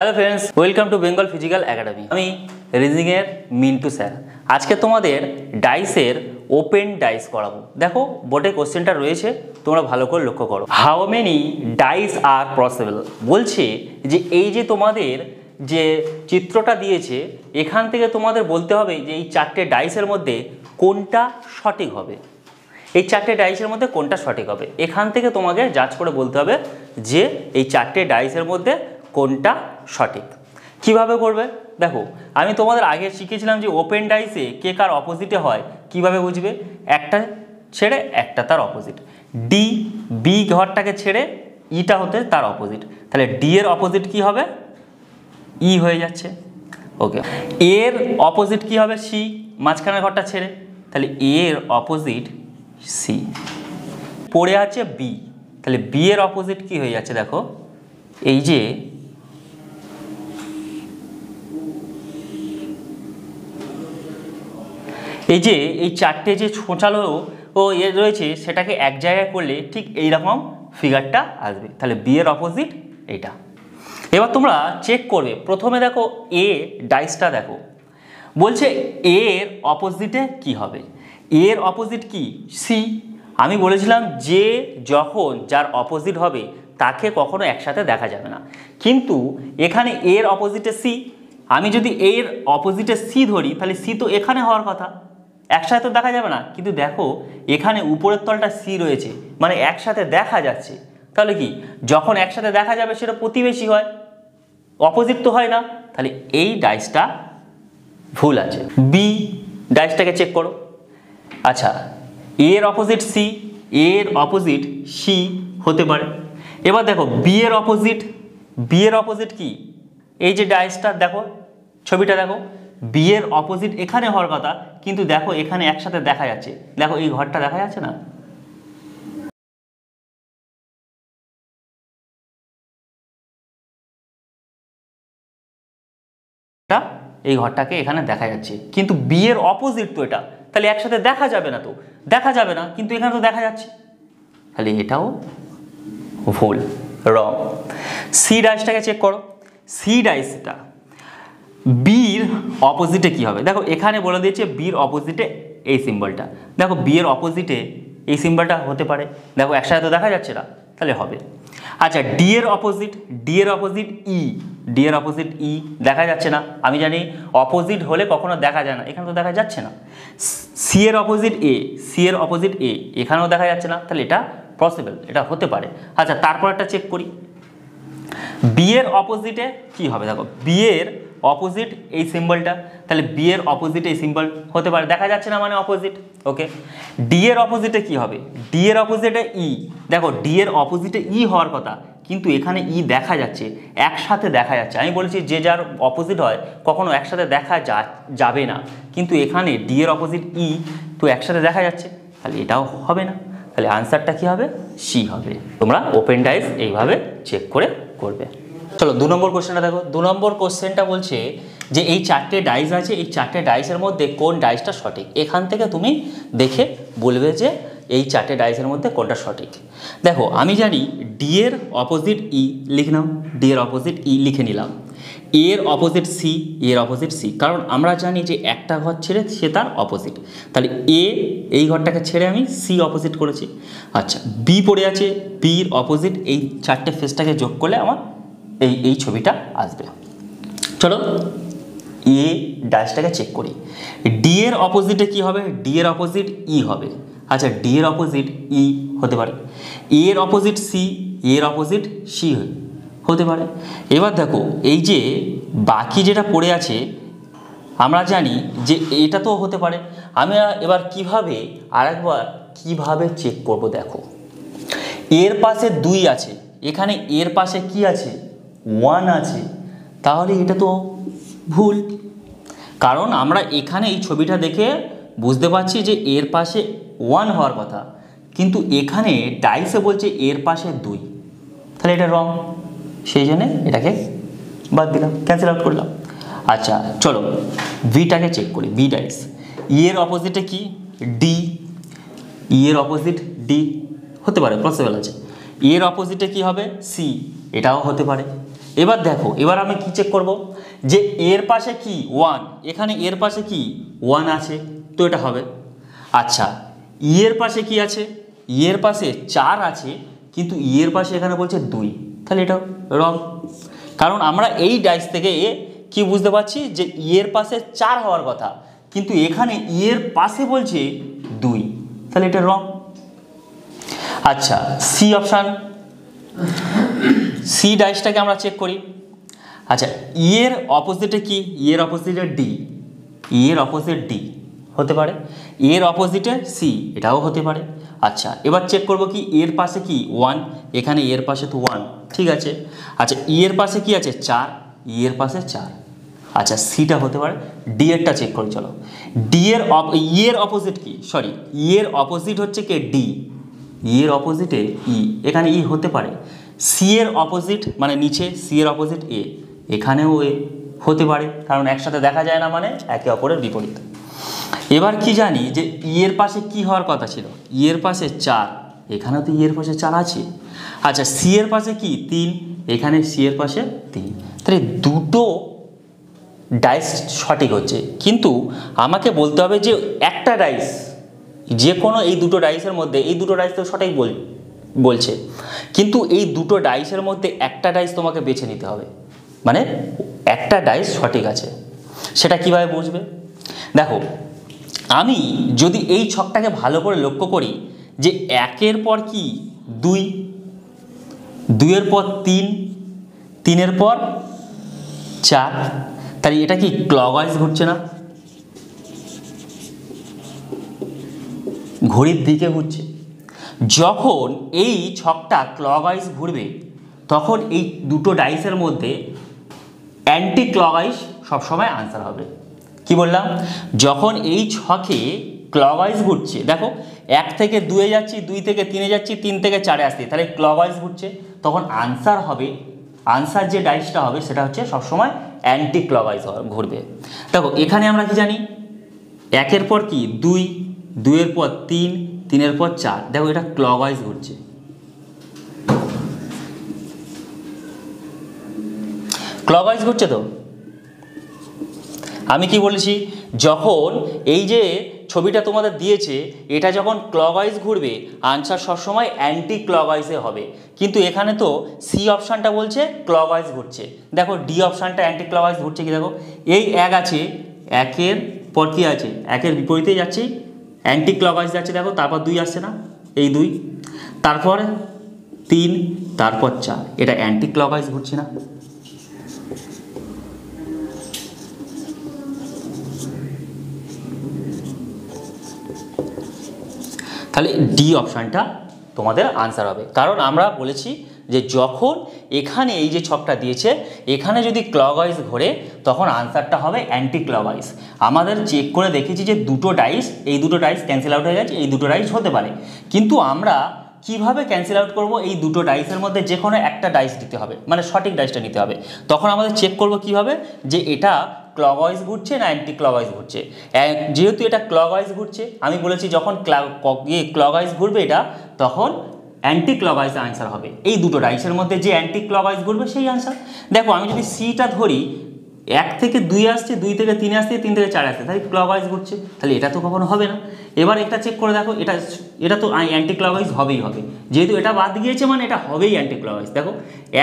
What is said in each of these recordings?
Hello friends, welcome to Bengal physical academy. আমি রিজনিংয়ের Mintu sir. আজকে তোমাদের ডাইসের ওপেন ডাইস করাবো। দেখো বোর্ডে কোশ্চেনটা রয়েছে, তোমরা ভালো করে লক্ষ্য করো। How many dice are possible বলছে যে এই যে তোমাদের যে চিত্রটা দিয়েছে এখান থেকে তোমাদের বলতে হবে যে এই চারটে ডাইসের মধ্যে কোনটা সঠিক হবে। এই চারটে ডাইসের মধ্যে কোনটা সঠিক হবে এখান থেকে তোমাকে জাজ করে বলতে হবে যে এই চারটে ডাইসের মধ্যে কোনটা সঠিক। কিভাবে করবে দেখো, আমি তোমাদের আগে শিখেছিলাম যে ওপেন ডাইসে কে কার অপোজিটে হয় কিভাবে বুঝবে। একটা ছেড়ে একটা তার অপোজিট, ডি বি ঘরটাকে ছেড়ে ইটা হতে তার অপোজিট, তাহলে ডি এর অপোজিট কি হবে, ই হয়ে যাচ্ছে। ওকে, এর অপোজিট কি হবে, সি, মাঝখানের ঘরটা ছেড়ে, তাহলে এর অপোজিট সি। পড়ে আছে বি, তাহলে বি এর অপোজিট কি হয়ে যাচ্ছে দেখো, এই যে এই চারটে যে ছোঁচালো ও রয়েছে সেটাকে এক জায়গায় করলে ঠিক এইরকম ফিগারটা আসবে। তাহলে বি এর অপোজিট এইটা। এবার তোমরা চেক করবে, প্রথমে দেখো এ ডাইসটা দেখো, বলছে এর অপোজিটে কি হবে। এর অপোজিট কি, সি। আমি বলেছিলাম যে যখন যার অপোজিট হবে তাকে কখনো একসাথে দেখা যাবে না, কিন্তু এখানে এর অপোজিটে সি। আমি যদি এর অপোজিটে সি ধরি তাহলে সি তো এখানে হওয়ার কথা, একসাথে তো দেখা যাবে না। কিন্তু দেখো এখানে উপরের তলটা সি রয়েছে, মানে একসাথে দেখা যাচ্ছে। তাহলে কি, যখন একসাথে দেখা যাবে সেটা প্রতিবেশী হয়, অপোজিট তো হয় না। তাহলে এই ডাইসটা ভুল আছে। বি ডাইসটাকে চেক করো। আচ্ছা, এর অপোজিট সি, এর অপোজিট সি হতে পারে। এবার দেখো বি এর অপোজিট, বি এর অপোজিট কি, এই যে ডাইসটা দেখো, ছবিটা দেখো, বি এর অপোজিট এখানে হওয়ার কথা, কিন্তু দেখো এখানে একসাথে দেখা যাচ্ছে। দেখো এই ঘরটা দেখা যাচ্ছে না, এই ঘরটাকে এখানে দেখা যাচ্ছে, কিন্তু বি এর অপোজিট তো এটা, তাহলে একসাথে দেখা যাবে না, তো দেখা যাবে না, কিন্তু এখানে তো দেখা যাচ্ছে। তাহলে এটাও ভুল, রং। সি ডাইসটাকে চেক করো। সি ডাইসটা বির অপোজিটে কি হবে, দেখো এখানে বলে দিয়েছে বির অপোজিটে এই সিম্বলটা। দেখো বি এর অপোজিটে এই সিম্বলটা হতে পারে, দেখো একসাথে তো দেখা যাচ্ছে না, তাহলে হবে। আচ্ছা, ডি এর অপোজিট, ডি এর অপোজিট ই, ডি এর অপোজিট ই দেখা যাচ্ছে না। আমি জানি অপোজিট হলে কখনো দেখা যায় না, এখানে তো দেখা যাচ্ছে না। সি এর অপোজিট এ, সি এর অপোজিট এ এখানেও দেখা যাচ্ছে না, তাহলে এটা পসিবল, এটা হতে পারে। আচ্ছা, তারপর একটা চেক করি, বি এর অপোজিটে কি হবে। দেখো বি এর অপোজিট এই সিম্বলটা, তাহলে বি এর অপোজিটে এই সিম্বল হতে পারে, দেখা যাচ্ছে না মানে অপোজিট। ওকে, ডি এর অপোজিটে কি হবে, ডি এর অপোজিটে ই। দেখো ডি এর অপোজিটে ই হওয়ার কথা, কিন্তু এখানে ই দেখা যাচ্ছে, একসাথে দেখা যাচ্ছে। আমি বলেছি যে যার অপোজিট হয় কখনো একসাথে দেখা যাবে না, কিন্তু এখানে ডি এর অপোজিট ই তো একসাথে দেখা যাচ্ছে, তাহলে এটাও হবে না। তাহলে আনসারটা কি হবে, সি হবে। তোমরা ওপেন ডাইস এইভাবে চেক করে করবে। চলো 2 নম্বর কোশ্চেনটা দেখো। 2 নম্বর কোশ্চেনটা বলছে যে এই চারটে ডাইস আছে, এই চারটে ডাইসের মধ্যে কোন ডাইসটা সঠিক। এখান থেকে তুমি দেখে বলবে যে এই চারটে ডাইসের মধ্যে কোনটা সঠিক। দেখো আমি জানি ডি এর অপোজিট ই লিখলাম, ডি এর অপোজিট ই লিখে নিলাম। এর অপোজিট সি, এর অপোজিট সি, কারণ আমরা জানি যে একটা ঘর ছেড়ে সে তার অপোজিট, তাহলে এ এই ঘরটাকে ছেড়ে আমি সি অপোজিট করেছি। আচ্ছা, বি পড়ে আছে, বির অপোজিট এই চারটে ফেসটাকে যোগ করলে আমার এই ছবিটা আসবে। চলো এ ডাইসটাকে চেক করি। ডি এর অপোজিটে কি হবে, ডি এর অপোজিট ই হবে। আচ্ছা, ডি এর অপোজিট ই হতে পারে। এর অপোজিট সি, এর অপোজিট সি হতে পারে। এবার দেখো এই যে বাকি যেটা পড়ে আছে আমরা জানি যে এটা তো হতে পারে। আমি এবার আরেকবার কিভাবে চেক করব, দেখো এর পাশে 2 আছে, এখানে এর পাশে কি আছে, 1 আছে, তাহলে এটা তো ভুল। কারণ আমরা এখানে এই ছবিটা দেখে বুঝতে পারছি যে এর পাশে 1 হওয়ার কথা, কিন্তু এখানে ডাইসে বলছে এর পাশে 2, তাহলে এটা রং। সেই জন্য এটাকে বাদ দিলাম, ক্যান্সেল আউট করলাম। আচ্ছা চলো বিটাকে চেক করি। বি ডাইস, ই এর অপোজিটে কি, ডি, ই এর অপোজিট ডি হতে পারে, পসিবল আছে। এর অপোজিটে কি হবে, সি, এটাও হতে পারে। এবার দেখো, এবার আমি কি চেক করব, যে এর পাশে কি 1, এখানে এর পাশে কি 1 আছে, তো এটা হবে। আচ্ছা, এর পাশে কি আছে, এর পাশে 4 আছে, কিন্তু এর পাশে এখানে বলছে 2, তাহলে এটা রং। কারণ আমরা এই ডাইস থেকে কি বুঝতে পারছি যে এর পাশে 4 হওয়ার কথা, কিন্তু এখানে এর পাশে বলছে 2, তাহলে এটা রং। আচ্ছা, সি অপশান, সি ডাইসটাকে আমরা চেক করি। আচ্ছা, এর অপোজিটে কি, এর অপোজিটে ডি, এর অপোজিট ডি হতে পারে, এর অপোজিটে সি, এটাও হতে পারে। আচ্ছা, এবার চেক করব কি এর পাশে কি 1, এখানে এর পাশে তো 1, ঠিক আছে। আচ্ছা, এর পাশে কি আছে 4, এর পাশে 4। আচ্ছা, সিটা হতে পারে। ডি এরটা চেক করি, চলো। ডি এর এর অপোজিট কি, সরি, এর অপোজিট হচ্ছে কে ডি, এর অপোজিটে ই, এখানে ই হতে পারে। সি এর অপোজিট মানে নিচে, সি এর অপোজিট এ, এখানেও এ হতে পারে, কারণ একসাথে দেখা যায় না, মানে একে অপরের বিপরীত। এবার কি জানি যে এর পাশে কি হওয়ার কথা ছিল, এর পাশে 4, এখানেও তো এর পাশে 4 আছে। আচ্ছা, সি এর পাশে কি 3, এখানে সি এর পাশে 3, তাহলে দুটো ডাইস সঠিক হচ্ছে। কিন্তু আমাকে বলতে হবে যে একটা ডাইস, যে কোনো এই দুটো ডাইসের মধ্যে, এই দুটো ডাইস তো সঠিক বলছে, কিন্তু এই দুটো ডাইসের মধ্যে একটা ডাইস তোমাকে বেছে নিতে হবে, মানে একটা ডাইস সঠিক আছে। সেটা কিভাবে বুঝবে? দেখো, আমি যদি এই ছকটাকে ভালো করে লক্ষ্য করি, যে 1-এর পর কি 2, 2-এর পর 3, 3-এর পর 4, তাহলে এটা কি ক্লকওয়াইজ ঘুরছে না, ঘড়ির দিকে ঘুরছে। যখন এই ছকটা ক্লকওয়াইজ ঘুরবে, তখন এই দুটো ডাইসের মধ্যে অ্যান্টি ক্লকওয়াইজ সবসময় আনসার হবে। কি বললাম? যখন এই ছকে ক্লকওয়াইজ ঘুরছে, দেখো 1 থেকে 2-এ যাচ্ছি, 2 থেকে 3-এ যাচ্ছি, 3 থেকে 4-এ আসছি, তাহলে ক্লকওয়াইজ ঘুরছে, তখন আনসার হবে, আনসার যে ডাইসটা হবে সেটা হচ্ছে সবসময় অ্যান্টি ক্লকওয়াইজ ঘুরবে। দেখো, এখানে আমরা কি জানি, 1-এর পর কি 2, 2-এর পর 3, 3-এর পর 4, দেখো এটা ক্লকওয়াইজ ঘুরছে। ক্লকওয়াইজ ঘুরছে তো। আমি কি বলেছি, যখন এই যে ছবিটা তোমাদের দিয়েছে, এটা যখন ক্লকওয়াইজ ঘুরবে, আনসার সবসময় অ্যান্টি ক্লকওয়াইজে হবে। কিন্তু এখানে তো সি অপশানটা বলছে ক্লকওয়াইজ ঘুরছে, দেখো ডি অপশানটা অ্যান্টি ক্লকওয়াইজ ঘুরছে কি, দেখো এই 1 আছে, 1-এর পর কি আছে, 1-এর বিপরীতে যাচ্ছে, অ্যান্টি ক্লকওয়াইজ যাচ্ছে, দেখো তারপর 2 আসছে না, এই 2, তারপর 3, তারপর 4, এটা অ্যান্টি ক্লকওয়াইজ ঘুরছে না। তাহলে ডি অপশানটা তোমাদের আনসার হবে। কারণ আমরা বলেছি যে যখন এখানে এই যে ছকটা দিয়েছে, এখানে যদি ক্লকওয়াইজ ঘোরে, তখন আনসারটা হবে অ্যান্টি ক্লকওয়াইজ। আমাদের চেক করে দেখেছি যে দুটো ডাইস, এই দুটো ডাইস ক্যান্সেল আউট হয়ে গেছে, এই দুটো ডাইস হতে পারে। কিন্তু আমরা কিভাবে ক্যান্সেল আউট করব, এই দুটো ডাইসের মধ্যে যে কোনো একটা ডাইস দিতে হবে, মানে সঠিক ডাইসটা নিতে হবে। তখন আমাদের চেক করব কিভাবে, যে এটা ক্লকওয়াইজ ঘুরছে না অ্যান্টি ক্লকওয়াইজ ঘুরছে। যেহেতু এটা ক্লকওয়াইজ ঘুরছে, আমি বলেছি যখন ক্লকওয়াইজ ঘুরবে এটা, তখন অ্যান্টি ক্লকওয়াইজ আনসার হবে। এই দুটো ডাইসের মধ্যে যে অ্যান্টি ক্লকওয়াইজ ঘুরবে সেই আনসার। দেখো, আমি যদি সিটা ধরি, 1 থেকে 2 আসছে, 2 থেকে 3 আসছে, 3 থেকে 4 আসছে, তাহলে ক্লকওয়াইজ ঘুরছে, তাহলে এটা তো কখনো হবে না। এবার এটা চেক করে দেখো, এটা তো অ্যান্টি ক্লকওয়াইজ হবেই হবে, যেহেতু এটা বাদ গিয়েছে মানে এটা হবেই অ্যান্টি ক্লকওয়াইজ। দেখো,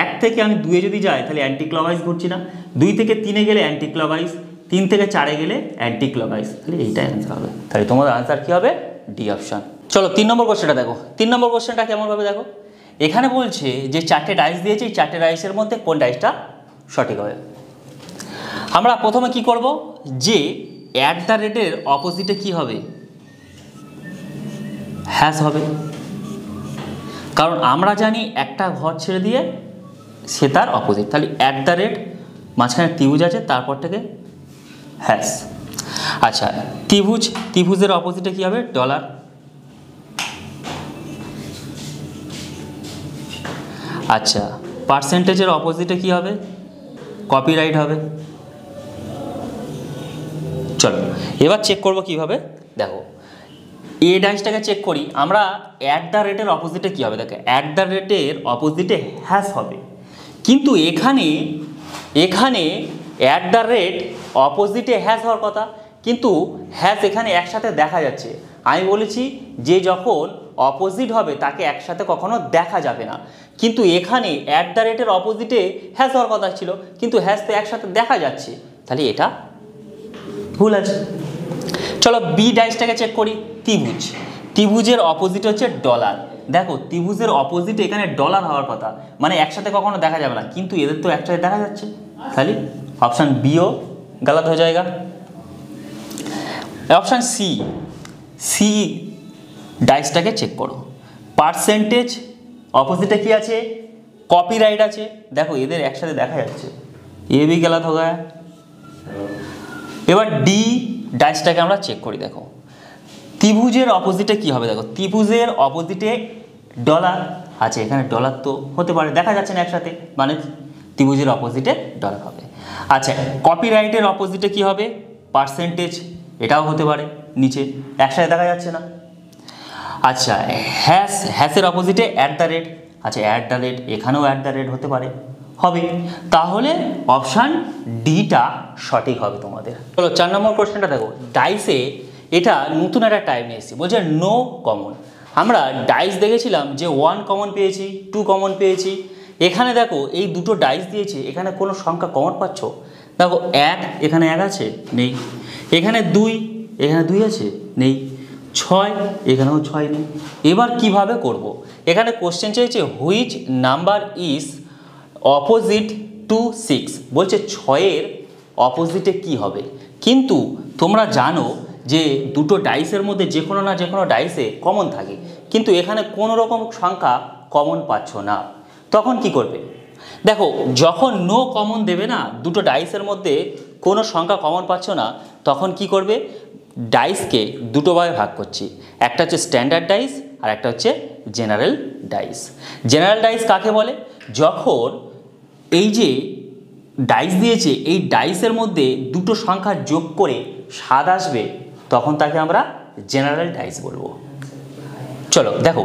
1 থেকে আমি 2-এ যদি যাই, তাহলে অ্যান্টি ক্লকওয়াইজ ঘুরছি না, 2 থেকে 3-এ গেলে অ্যান্টি ক্লকওয়াইজ, 3 থেকে 4-এ গেলে অ্যান্টি ক্লকওয়াইজ, তাহলে এইটাই আনসার হবে। তাহলে তোমাদের আনসার কি হবে? D option. চলো 3 নম্বর কোশ্চেনটা দেখো। 3 নম্বর কোশ্চেনটা কেমনভাবে দেখো, এখানে বলছে যে 4টে ডাইস দিয়েছে, এই 4টে ডাইসের মধ্যে কোন ডাইসটা সঠিক হবে। আমরা প্রথমে কি করব, যে অ্যাট দ্য রেটের অপোজিটে কি হবে, হ্যাশ হবে। কারণ আমরা জানি একটা ঘর ছেড়ে দিয়ে সে তার অপোজিট, তাহলে অ্যাট দ্য রেট, মাঝখানে ত্রিভুজ আছে, তারপর থেকে হ্যাশ। আচ্ছা, ত্রিভুজের অপোজিটে কি হবে, ডলার। আচ্ছা, পার্সেন্টেজের অপোজিটে কি হবে, কপিরাইট হবে। চলো এবার চেক করব কিভাবে, দেখো এ ডাইসটাকে চেক করি আমরা। অ্যাট দ্য রেটের অপোজিটে কী হবে, দেখো অ্যাট দ্য রেটের অপোজিটে হ্যাশ হবে, কিন্তু এখানে এখানে অ্যাট দ্য রেট অপোজিটে হ্যাশ হওয়ার কথা, কিন্তু হ্যাশ এখানে একসাথে দেখা যাচ্ছে। আমি বলেছি যে যখন অপোজিট হবে তাকে একসাথে কখনো দেখা যাবে না, কিন্তু এখানে অ্যাট দ্য রেটের অপোজিটে হ্যাশ হওয়ার কথা ছিল, কিন্তু হ্যাশ তো একসাথে দেখা যাচ্ছে, তাহলে এটা ভুল আছে। চলো বি ডাইসটাকে চেক করি। ত্রিভুজ, ত্রিভুজের অপোজিট হচ্ছে ডলার। দেখো ত্রিভুজের অপোজিটে এখানে ডলার হওয়ার কথা, মানে একসাথে কখনো দেখা যাবে না, কিন্তু এদের তো একসাথে দেখা যাচ্ছে, তাহলে অপশান বিও গলত হয়ে যায়গা। অপশান সি, সি ডাইসটাকে চেক করো। পার্সেন্টেজ অপোজিটে কি আছে? কপিরাইট আছে। দেখো এদের একসাথে দেখা যাচ্ছে, এ বি গলত হয়ে গেছে। এবার ডি ডাইসটাকে আমরা চেক করি। দেখো ত্রিভুজের অপোজিটে কি হবে? দেখো ত্রিভুজের অপোজিটে ডলার আছে, এখানে ডলার তো হতে পারে, দেখা যাচ্ছে না একসাথে, মানে ত্রিভুজের অপোজিটে ডলার হবে। আচ্ছা কপিরাইটের অপোজিটে কি হবে? পার্সেন্টেজ, এটাও হতে পারে, নিচে একসাথে দেখা যাচ্ছে না। আচ্ছা হ্যাশ, হ্যাশের অপোজিটে অ্যাট দ্য রেট, আচ্ছা অ্যাট দ্য রেট, এখানেও অ্যাট দ্য রেট হতে পারে, হবে। তাহলে অপশান ডিটা সঠিক হবে তোমাদের। চলো 4 নম্বর কোশ্চেনটা দেখো। ডাইসে এটা নতুন একটা টাইপ নিয়ে এসেছি, বলছে নো কমন। আমরা ডাইস দেখেছিলাম যে 1 কমন পেয়েছি, 2 কমন পেয়েছি। এখানে দেখো এই দুটো ডাইস দিয়েছে, এখানে কোনো সংখ্যা কমন পাচ্ছ? দেখো 1, এখানে 1 আছে, নেই। এখানে 2, এখানে 2 আছে, নেই। 6, এখানেও 6 নেই। এবার কিভাবে করব? এখানে কোশ্চেন চাইছে which number is opposite to 6, বলছে 6-এর অপোজিটে কি হবে। কিন্তু তোমরা জানো যে দুটো ডাইসের মধ্যে যে কোনো না যে কোনো ডাইসে কমন থাকে, কিন্তু এখানে কোনো রকম সংখ্যা কমন পাচ্ছ না, তখন কি করবে? দেখো যখন নো কমন দেবে না, দুটো ডাইসের মধ্যে কোনো সংখ্যা কমন পাচ্ছ না, তখন কি করবে? ডাইসকে দুটো ভাগে ভাগ করছি, একটা হচ্ছে স্ট্যান্ডার্ড ডাইস আর একটা হচ্ছে জেনারেল ডাইস। জেনারেল ডাইস কাকে বলে? যখন এই যে ডাইস দিয়েছে, এই ডাইসের মধ্যে দুটো সংখ্যা যোগ করে 7 আসবে, তখন তাকে আমরা জেনারেল ডাইস বলবো। চলো দেখো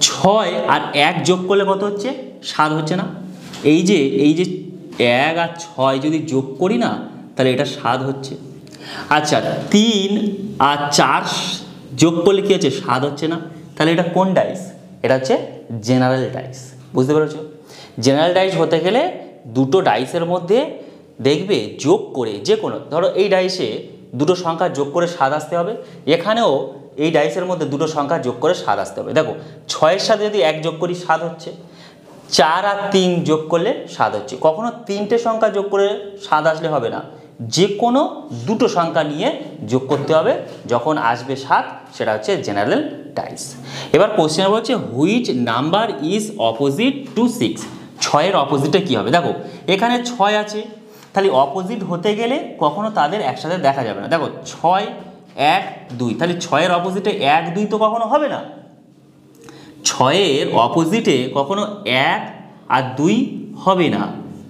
6 আর 1 যোগ করলে কত হচ্ছে? 7 হচ্ছে না? এই যে 1 আর 6 যদি যোগ করি না, তাহলে এটা 7 হচ্ছে। আচ্ছা 3 আর 4 যোগ করলে কি হচ্ছে? 7 হচ্ছে না? তাহলে এটা কোন ডাইস? এটা হচ্ছে জেনারেল ডাইস। বুঝতে পেরেছো? জেনারেল ডাইস হতে গেলে দুটো ডাইসের মধ্যে দেখবে যোগ করে, যে কোনো ধরো এই ডাইসে দুটো সংখ্যা যোগ করে 7 আসতে হবে, এখানেও এই ডাইসের মধ্যে দুটো সংখ্যা যোগ করে 7 আসতে হবে। দেখো 6-এর সাথে যদি 1 যোগ করি 7 হচ্ছে, 4 আর 3 যোগ করলে 7 হচ্ছে। কখনো 3টে সংখ্যা যোগ করে 7 আসলে হবে না, যে কোনো দুটো সংখ্যা নিয়ে যোগ করতে হবে, যখন আসবে 7 সেটা হচ্ছে জেনারেল ডাইস। এবার কোশ্চেন বলছে which number is opposite to 6, 6-এর অপোজিটে কী হবে? দেখো এখানে 6 আছে, তাহলে অপোজিট হতে গেলে কখনো তাদের একসাথে দেখা যাবে না। দেখো 6, 1, 2, তাহলে 6-এর অপোজিটে 1, 2 তো কখনো হবে না। 6-এর অপোজিটে কখনো 1 আর 2 হবে না,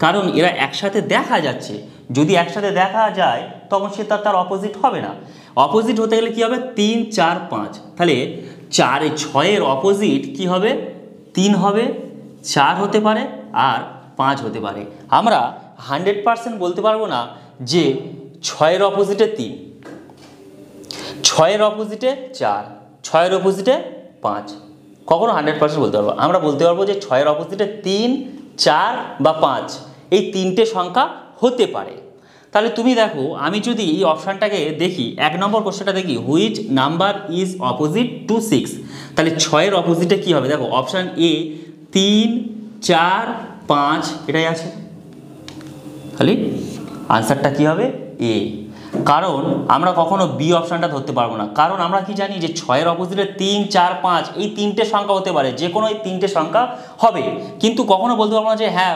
কারণ এরা একসাথে দেখা যাচ্ছে। যদি একসাথে দেখা যায় তখন সে তার অপোজিট হবে না। অপোজিট হতে গেলে কি হবে? 3, 4, 5, তাহলে 6-এর অপোজিট কি হবে? 3 হবে, 4 হতে পারে আর 5 হতে পারে। আমরা 100% বলতে পারবো না যে 6-এর অপোজিটে 3, 6-এর অপোজিটে 4, 6-এর অপোজিটে 5, কখনো 100% বলতে পারবো। আমরা বলতে পারবো যে 6-এর অপোজিটে 3, 4 বা 5, এই 3টে সংখ্যা হতে পারে। তাহলে তুমি দেখো, আমি যদি এই অপশানটাকে দেখি, 1 নম্বর কোশ্চেনটা দেখি which number is opposite to 6, তাহলে 6-এর অপোজিটে কি হবে? দেখো অপশান এ 3, 4, 5 এটাই আছে, তাহলে আনসারটা কি হবে? এ। কারণ আমরা কখনো বি অপশানটা ধরতে পারবো না, কারণ আমরা কি জানি যে 6-এর অপোজিটে 3, 4, 5 এই 3টে সংখ্যা হতে পারে, যে কোনো এই 3টে সংখ্যা হবে, কিন্তু কখনো বলতে পারবো না যে হ্যাঁ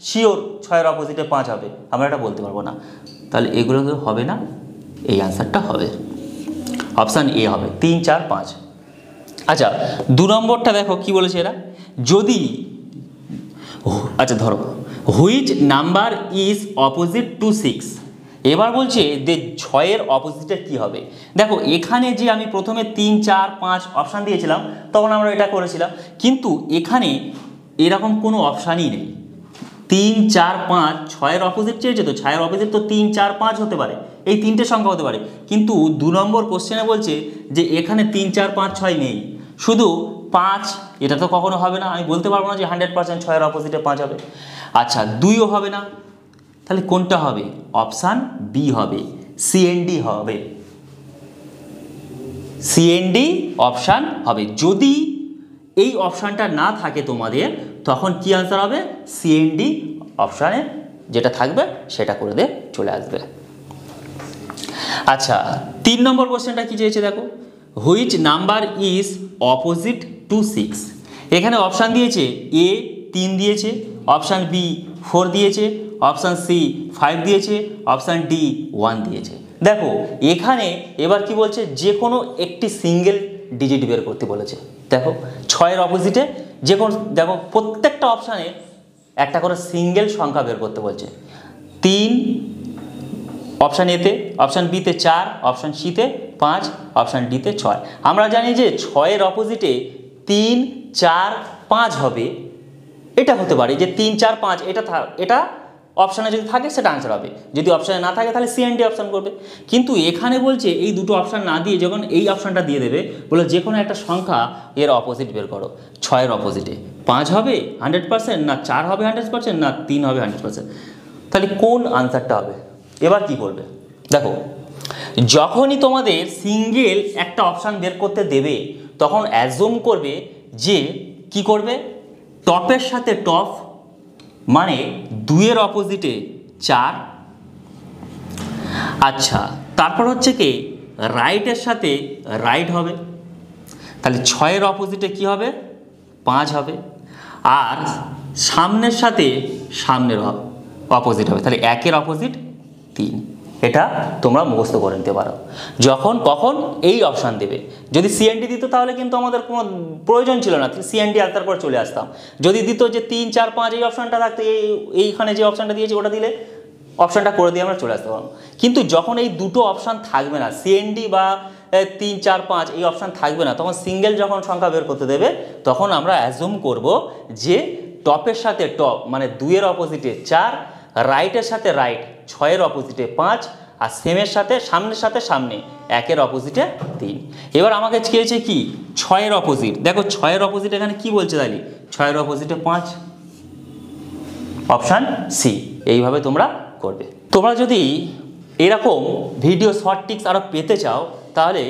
শিওর 6-এর অপোজিটে 5 হবে, আমরা এটা বলতে পারবো না। তাহলে এগুলো তো হবে না, এই আনসারটা হবে অপশান এ হবে 3, 4, 5। আচ্ছা 2 নম্বরটা দেখো কি বলেছে এরা, যদি আচ্ছা ধরো which number is opposite to 6, এবার বলছে যে 6-এর অপোজিটে কি হবে। দেখো এখানে যে আমি প্রথমে 3, 4, 5 অপশান দিয়েছিলাম, তখন আমরা এটা করেছিলাম, কিন্তু এখানে এরকম কোনো অপশানই নেই। 3 4 5 6-এর অপোজিট চেয়েছে, তো 6-এর অপোজিট তো 3 4 5 হতে পারে, এই তিনটে সংখ্যা হতে পারে। কিন্তু 2 নম্বর কোশ্চেনে বলছে যে এখানে 3 4 5 6 নেই, শুধু 5। এটা তো কখনো হবে না, আমি বলতে পারবো না যে 100% 6-এর অপোজিটে 5 হবে। আচ্ছা 2ও হবে না, তাহলে কোনটা হবে? অপশান বি হবে, সিএনডি হবে, সিএনডি অপশান হবে। যদি এই অপশানটা না থাকে তোমাদের, তখন কি আনসার হবে? সিএনডি অপশানে যেটা থাকবে সেটা করে দিয়ে চলে আসবে। আচ্ছা 3 নম্বর কোশ্চেনটা কি চেয়েছে দেখো, which number is opposite to 6। এখানে অপশান দিয়েছে এ 3 দিয়েছে, অপশান বি 4 দিয়েছে, অপশান সি 5 দিয়েছে, অপশান ডি 1 দিয়েছে। দেখো এখানে এবার কি বলছে, যে কোনো একটি সিঙ্গেল ডিজিট বের করতে বলেছে। দেখো 6-এর অপোজিটে যে কোনো, দেখো প্রত্যেকটা অপশানে একটা করে সিঙ্গেল সংখ্যা বের করতে বলছে। 3 অপশান এতে, অপশান বিতে 4, অপশান সিতে 5, অপশান ডিতে 6। আমরা জানি যে 6-এর অপোজিটে 3 4 5 হবে, এটা হতে পারে যে 3 4 5, এটা অপশানে যদি থাকে সেটা আনসার হবে, যদি অপশানে না থাকে তাহলে সিএনডি অপশান করবে। কিন্তু এখানে বলছে এই দুটো অপশান না দিয়ে যখন এই অপশানটা দিয়ে দেবে, বলে যে কোনো একটা সংখ্যা এর অপোজিট বের করো। 6-এর অপোজিটে 5 হবে 100%, না 4 হবে 100%, না 3 হবে 100%, তাহলে কোন আনসারটা হবে? এবার কি করবে দেখো, যখনই তোমাদের সিঙ্গেল একটা অপশান বের করতে দেবে, তখন অ্যাজুম করবে যে কি করবে, টপের সাথে টপ, মানে 2-এর অপোজিটে 4। আচ্ছা তারপর হচ্ছে কি, রাইটের সাথে রাইট হবে, তাহলে 6-এর অপোজিটে কি হবে? 5 হবে। আর সামনের সাথে সামনের অপোজিট হবে, তাহলে 1-এর অপোজিট 3। এটা তোমরা মুখস্থ করে নিতে পারো। যখন কখন এই অপশান দেবে, যদি সিএনডি দিত তাহলে কিন্তু আমাদের কোনো প্রয়োজন ছিল না, সিএনডি আর তারপর চলে আসতাম। যদি দিত যে 3 4 5 এই অপশানটা থাকতো, এইখানে যে অপশানটা দিয়েছে ওটা দিলে অপশানটা করে দিয়ে আমরা চলে আসতে পারবো। কিন্তু যখন এই দুটো অপশান থাকবে না, সিএনডি বা 3 4 5 এই অপশান থাকবে না, তখন সিঙ্গেল যখন সংখ্যা বের করতে দেবে, তখন আমরা অ্যাজুম করব যে টপের সাথে টপ মানে 2-এর অপোজিটে 4, রাইটের সাথে রাইট 6-এর অপোজিটে 5, আর সেমের সাথে সামনের সাথে সামনে 1-এর অপোজিটে 3। এবার আমাকে চেয়েছে কি 6-এর অপোজিট। দেখো 6-এর অপোজিট এখানে কি বলছে, তাহলে 6-এর অপোজিটে 5, অপশান সি। এইভাবে তোমরা করবে। তোমরা যদি এরকম ভিডিও শর্ট টিক্স আরও পেতে চাও, তাহলে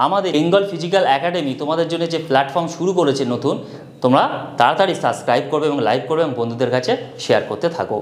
আমাদের বেঙ্গল ফিজিক্যাল একাডেমি তোমাদের জন্য যে প্ল্যাটফর্ম শুরু করেছে নতুন, তোমরা তাড়াতাড়ি সাবস্ক্রাইব করবে এবং লাইক করবে এবং বন্ধুদের কাছে শেয়ার করতে থাকো।